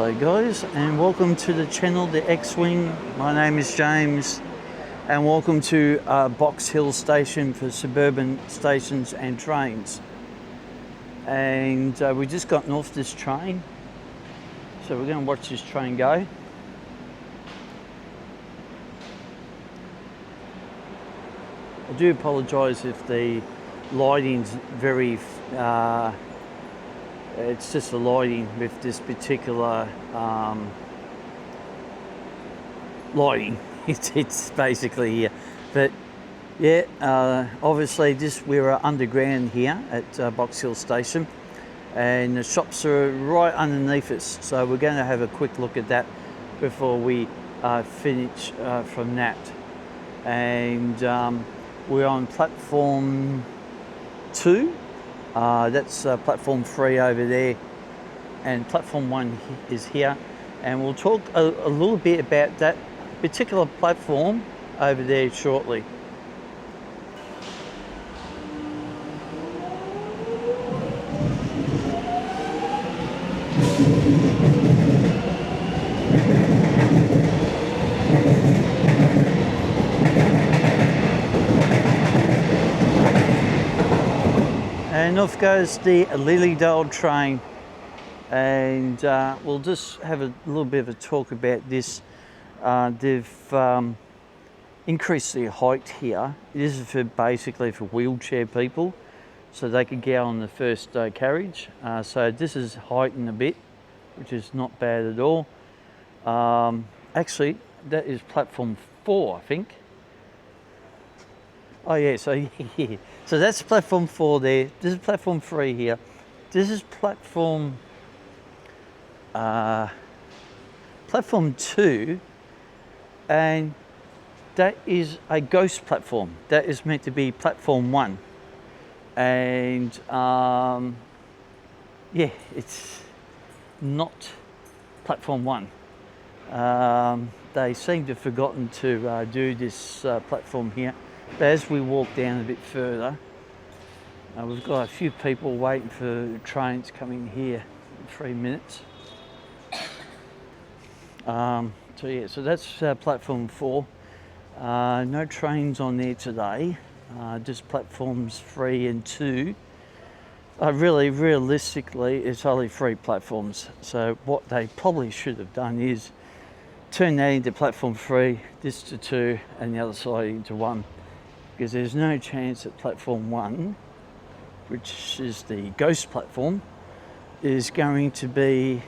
Hello guys, and welcome to the channel, The X-Wing. My name is James, and welcome to Box Hill Station for suburban stations and trains. And we just gotten off this train, so we're going to watch this train go. I do apologise if the lighting's very it's just the lighting with this particular lighting. It's basically here, but yeah, obviously we were underground here at Box Hill Station, and the shops are right underneath us. So we're going to have a quick look at that before we finish from that. And we're on platform 2. That's platform 3 over there, and platform 1 is here, and we'll talk a little bit about that particular platform over there shortly. And off goes the Lilydale train, and we'll just have a little bit of a talk about this. They've increased the height here. This is basically for wheelchair people, so they could get on the first carriage. So this is heightened a bit, which is not bad at all. Actually, that is platform 4, I think. Oh yeah, so yeah. So that's platform 4 there. This is platform 3 here. This is platform 2, and that is a ghost platform. That is meant to be platform 1, and yeah, it's not platform 1. They seem to have forgotten to do this platform here. But as we walk down a bit further, we've got a few people waiting for trains coming here in 3 minutes. So yeah, so that's platform 4. No trains on there today, just platforms 3 and 2. Really, realistically, it's only 3 platforms. So what they probably should have done is turn that into platform 3, this to 2, and the other side into 1. Because there's no chance that platform 1, which is the ghost platform, is going to be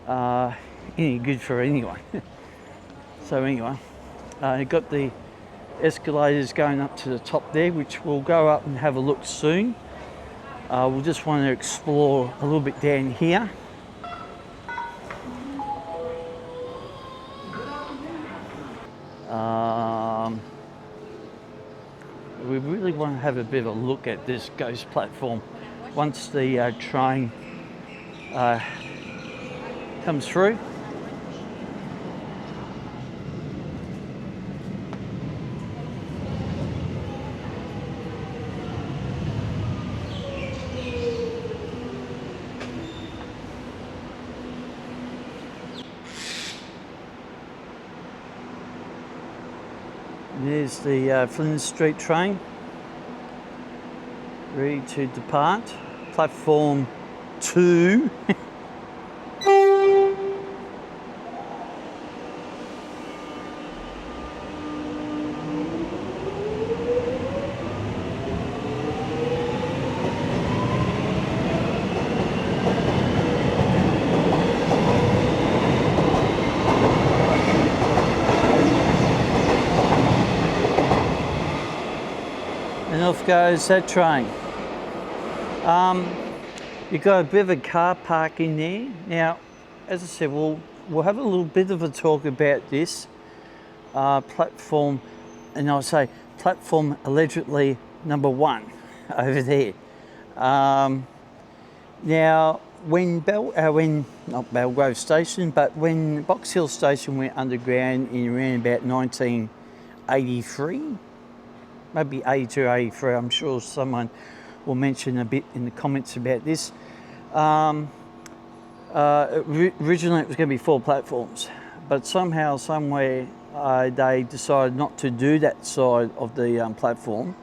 any good for anyone. So anyway, you've got the escalators going up to the top there, which we'll go up and have a look soon. We'll just want to explore a little bit down here. We really want to have a bit of a look at this ghost platform once the train comes through. There's the Flinders Street train, ready to depart. Platform 2. And off goes that train. You've got a bit of a car park in there. Now, as I said, we'll have a little bit of a talk about this platform, and I'll say platform allegedly number 1 over there. Now, when not Belgrave Station, but when Box Hill Station went underground in around about 1983, maybe 82, 83, I'm sure someone will mention a bit in the comments about this. Originally it was going to be 4 platforms, but somehow, somewhere, they decided not to do that side of the platform.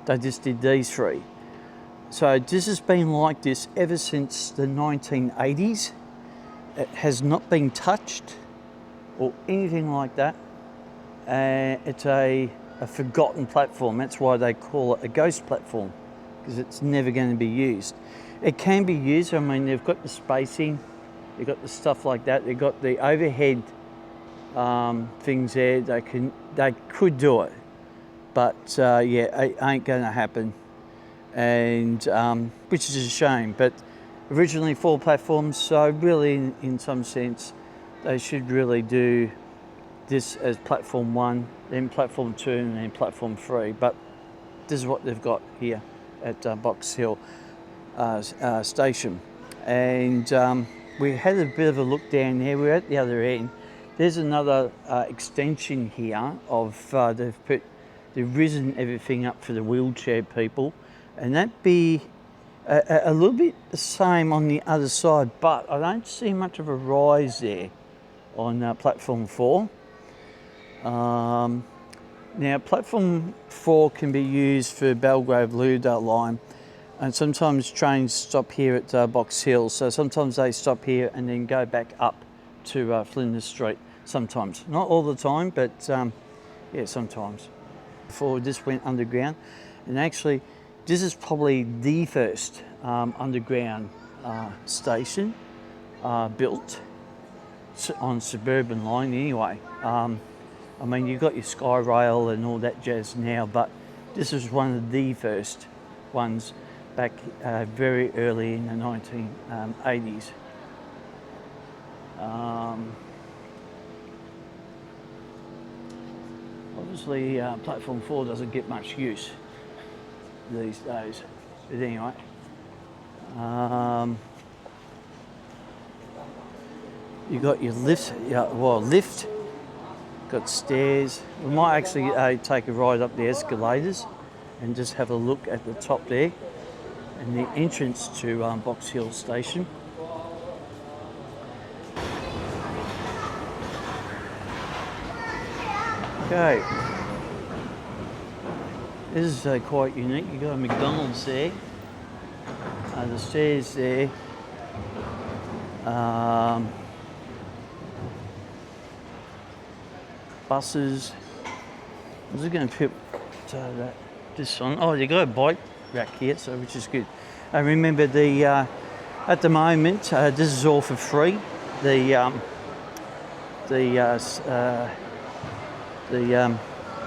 They just did these 3. So this has been like this ever since the 1980s. It has not been touched or anything like that. It's a forgotten platform. That's why they call it a ghost platform, because it's never going to be used. It can be used. I mean, they've got the spacing, they've got the stuff like that, they've got the overhead things there. They could do it, but yeah, it ain't going to happen, and which is a shame. But originally 4 platforms, so really, in some sense, they should really do this as platform 1, then platform 2, and then platform 3. But this is what they've got here at Box Hill Station. And we had a bit of a look down there. We're at the other end. There's another extension here of they've risen everything up for the wheelchair people, and that'd be a little bit the same on the other side, but I don't see much of a rise there on platform 4. Now, platform 4 can be used for Belgrave Lilydale line, and sometimes trains stop here at Box Hill, so sometimes they stop here and then go back up to Flinders Street. Sometimes, not all the time, but yeah, sometimes. Before this went underground, and actually this is probably the first underground station built on suburban line anyway. I mean, you've got your Sky Rail and all that jazz now, but this is one of the first ones back very early in the 1980s. Obviously, platform 4 doesn't get much use these days, but anyway. You got your lift, lift, got stairs. We might actually take a ride up the escalators and just have a look at the top there and the entrance to Box Hill Station. Okay, this is quite unique. You've got a McDonald's there, the stairs there, buses. I'm just going to put this on. Oh, you got a bike rack here, so which is good. I remember at the moment this is all for free. The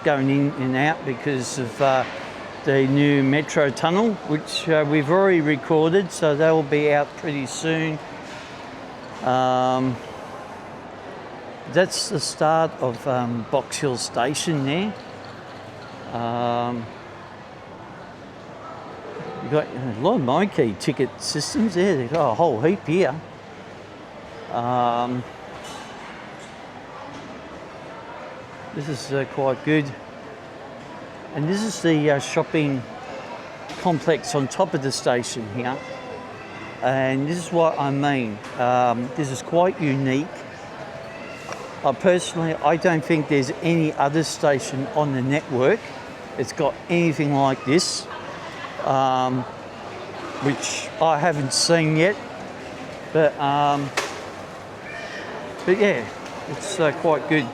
going in and out because of the new metro tunnel, which we've already recorded, so that will be out pretty soon. That's the start of Box Hill Station there. You've got a lot of MyKey ticket systems there. They've got a whole heap here. This is quite good. And this is the shopping complex on top of the station here. And this is what I mean. This is quite unique. Personally, I don't think there's any other station on the network that's got anything like this, which I haven't seen yet. But yeah, it's quite good.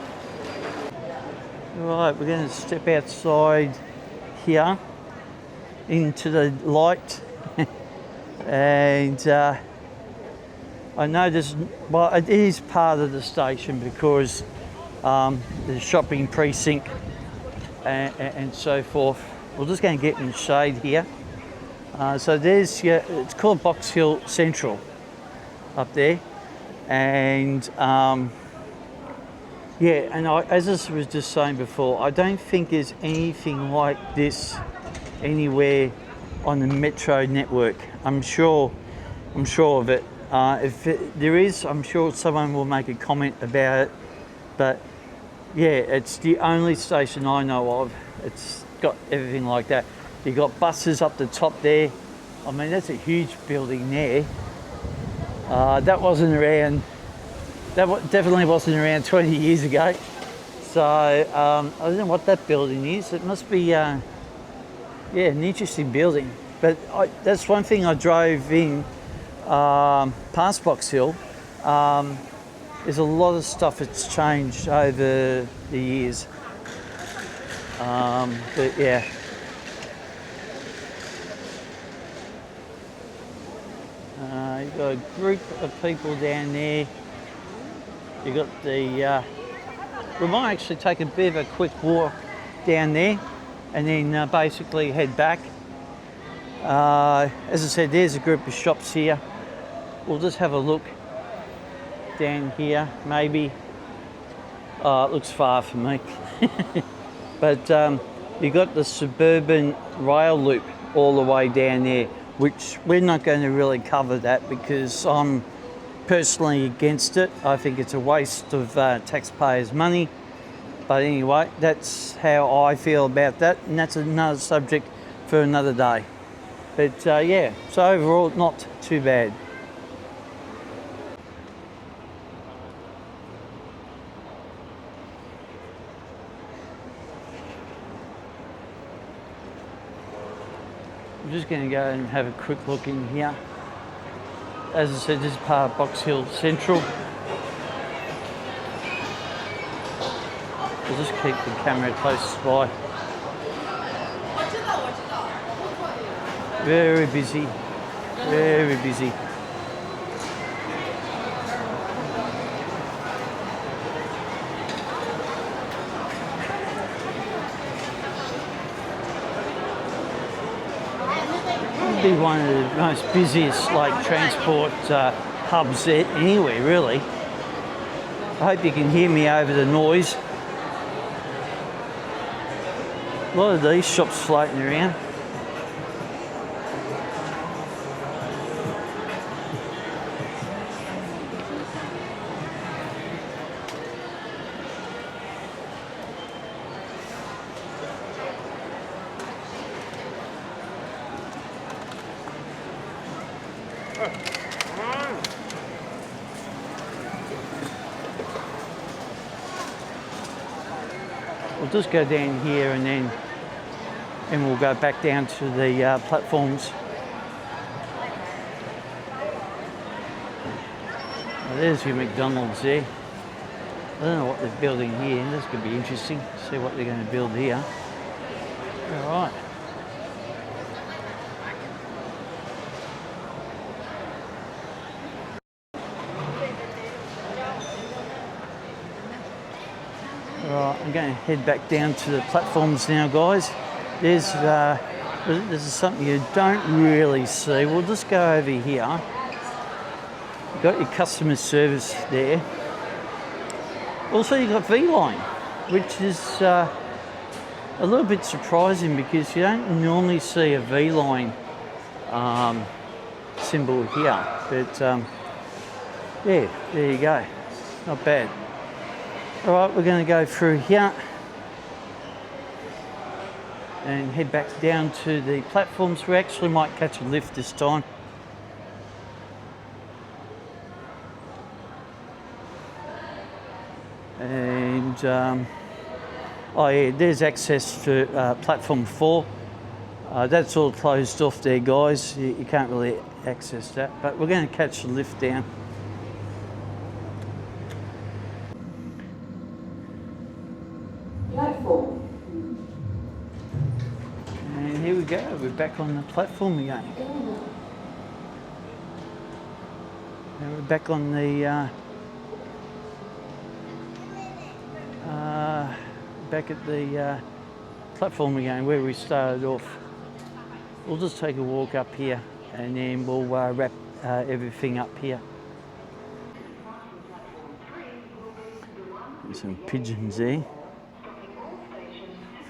Right, we're going to step outside here into the light, and I know it is part of the station because the shopping precinct and so forth. We're just going to get in the shade here. So there's it's called Box Hill Central up there, and yeah, and as I was just saying before, I don't think there's anything like this anywhere on the metro network. I'm sure of it. If there is, I'm sure someone will make a comment about it. But yeah, it's the only station I know of. It's got everything like that. You've got buses up the top there. I mean, that's a huge building there. That wasn't around, definitely wasn't around 20 years ago. So I don't know what that building is. It must be, yeah, an interesting building. But that's one thing I drove in past Box Hill. There's a lot of stuff that's changed over the years. But yeah. You've got a group of people down there. You've got the... we might actually take a bit of a quick walk down there and then basically head back. As I said, there's a group of shops here. We'll just have a look down here, maybe. It looks far for me. But you've got the suburban rail loop all the way down there, which we're not going to really cover that because I'm personally against it. I think it's a waste of taxpayers' money. But anyway, that's how I feel about that, and that's another subject for another day. But yeah, so overall, not too bad. I'm just going to go and have a quick look in here. As I said, this is part of Box Hill Central. We'll just keep the camera close by. Very busy, very busy. Be one of the most busiest transport hubs anywhere, really. I hope you can hear me over the noise. A lot of these shops floating around. We'll just go down here and then we'll go back down to the platforms. Well, there's your McDonald's there. I don't know what they're building here. This could be interesting. See what they're going to build here. All right. Right, I'm going to head back down to the platforms now, guys. There's something you don't really see. We'll just go over here. You've got your customer service there. Also, you've got V-Line, which is a little bit surprising because you don't normally see a V-Line symbol here. But yeah, there you go. Not bad. All right, we're going to go through here and head back down to the platforms. We actually might catch a lift this time. And oh yeah, there's access to platform 4. That's all closed off there, guys. You can't really access that, but we're going to catch the lift down. And here we go, we're back on the platform again. And we're back on the back at the platform again where we started off. We'll just take a walk up here and then we'll wrap everything up here. There's some pigeons there.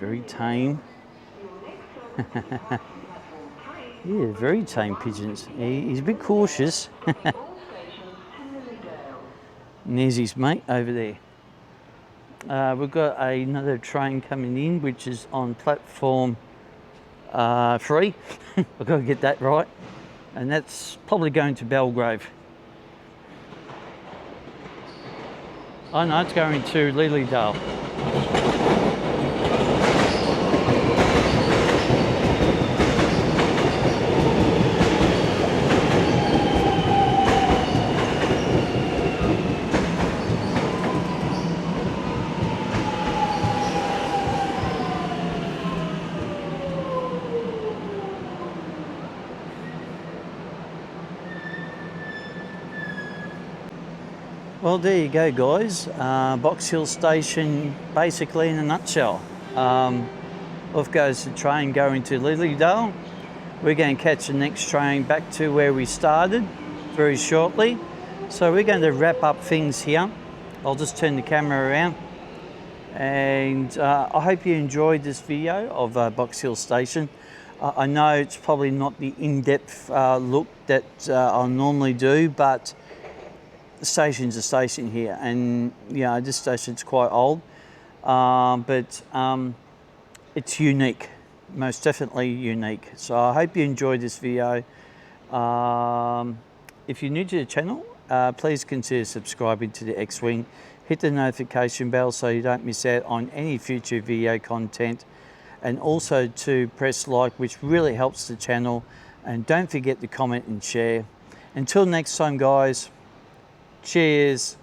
Very tame. Yeah, very tame pigeons. He's a bit cautious. And there's his mate over there. We've got another train coming in, which is on platform 3. I've got to get that right. And that's probably going to Belgrave. Oh no, it's going to Lilydale. Well, there you go, guys. Box Hill Station, basically in a nutshell. Off goes the train going to Lilydale. We're going to catch the next train back to where we started very shortly. So we're going to wrap up things here. I'll just turn the camera around. And I hope you enjoyed this video of Box Hill Station. I know it's probably not the in-depth look that I'll normally do, but the station's a station here, and you know, this station's quite old, but it's unique, most definitely unique. So I hope you enjoyed this video. If you're new to the channel, please consider subscribing to the X-Wing. Hit the notification bell so you don't miss out on any future video content, and also to press like, which really helps the channel, and don't forget to comment and share. Until next time, guys. Cheers.